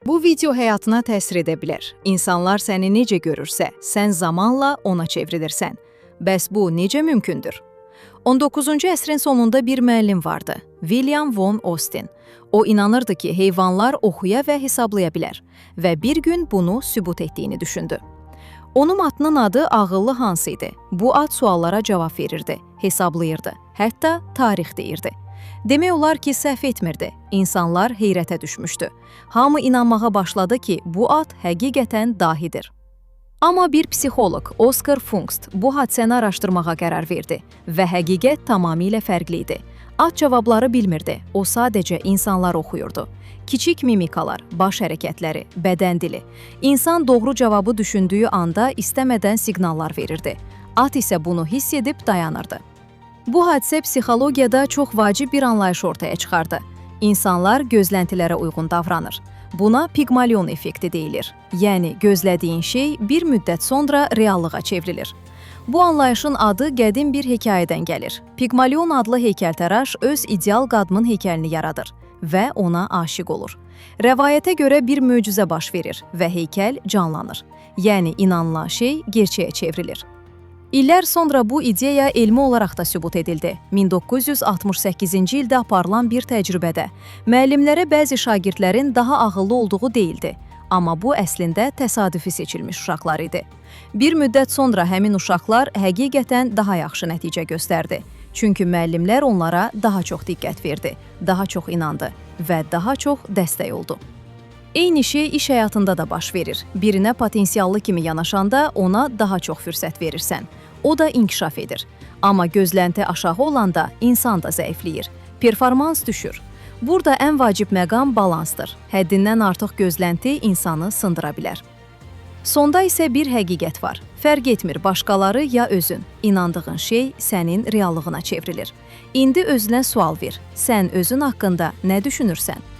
Bu video həyatına təsir edə bilər. İnsanlar səni necə görürsə, sən zamanla ona çevrilirsən. Bəs bu necə mümkündür? 19-cu əsrin sonunda bir müəllim vardı, William von Austin. O inanırdı ki, heyvanlar oxuya və hesablaya bilər və bir gün bunu sübut etdiyini düşündü. Onun atının adı Ağıllı Hans idi. Bu ad suallara cavab verirdi, hesablayırdı, hətta tarix deyirdi. Demək olar ki, səhv etmirdi. İnsanlar heyrətə düşmüşdü. Hamı inanmağa başladı ki, bu ad həqiqətən dahidir. Amma bir psixoloq, Oskar Fungst, bu hadisəni araşdırmağa qərar verdi və həqiqət tamamilə fərqli idi. Ad cavabları bilmirdi, o sadəcə insanlar oxuyurdu. Kiçik mimikalar, baş hərəkətləri, bədən dili. İnsan doğru cavabı düşündüyü anda istəmədən siqnallar verirdi. Ad isə bunu hiss edib dayanırdı. Bu hadisə psixologiyada çox vacib bir anlayış ortaya çıxardı. İnsanlar gözləntilərə uyğun davranır. Buna Pigmalion effekti deyilir. Yəni, gözlədiyin şey bir müddət sonra reallığa çevrilir. Bu anlayışın adı qədim bir hekayədən gəlir. Pigmalion adlı heykəltəraş öz ideal qadının heykəlini yaradır və ona aşiq olur. Rəvayətə görə bir möcüzə baş verir və heykəl canlanır. Yəni, inanılan şey gerçəyə çevrilir. İllər sonra bu ideya elmi olaraq da sübut edildi. 1968-ci ildə aparılan bir təcrübədə müəllimlərə bəzi şagirdlərin daha ağıllı olduğu deyildi. Amma bu əslində təsadüfi seçilmiş uşaqlar idi. Bir müddət sonra həmin uşaqlar həqiqətən daha yaxşı nəticə göstərdi. Çünki müəllimlər onlara daha çox diqqət verdi, daha çox inandı və daha çox dəstək oldu. Eyni şey iş həyatında da baş verir. Birinə potensiallı kimi yanaşanda ona daha çox fürsət verirsən. O da inkişaf edir. Amma gözlənti aşağı olanda insan da zəifləyir. Performans düşür. Burada ən vacib məqam balansdır. Həddindən artıq gözlənti insanı sındıra bilər. Sonda isə bir həqiqət var. Fərq etmir başqaları ya özün. İnandığın şey sənin reallığına çevrilir. İndi özünə sual ver. Sən özün haqqında nə düşünürsən?